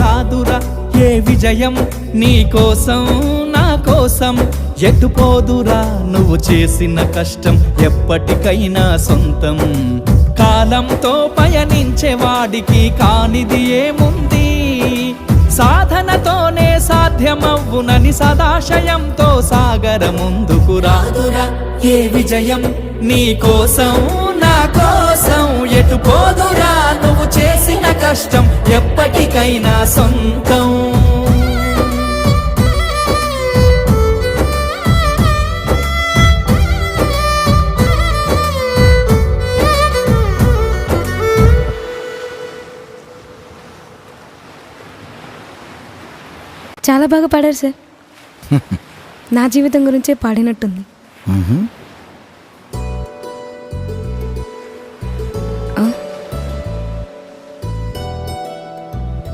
రాదురా ఏ విజయం నీ కోసం నా కోసం ఎటుపోదురా నువ్వు చేసిన కష్టం ఎప్పటికైనా సొంతం కాలంతో పయనించే వాడికి కానిది ఏముంది సాధనతోనే సాధ్యమవ్వునని సదాశయంతో సాగర ముందుకు రాదురా ఏ విజయం నీ కోసం నా కోసం ఎటుపోదురా నువ్వు చేసిన కష్టం ఎప్పటికైనా సొంతం చాలా బాగా పాడారు సార్. నా జీవితం గురించే పాడినట్టుంది.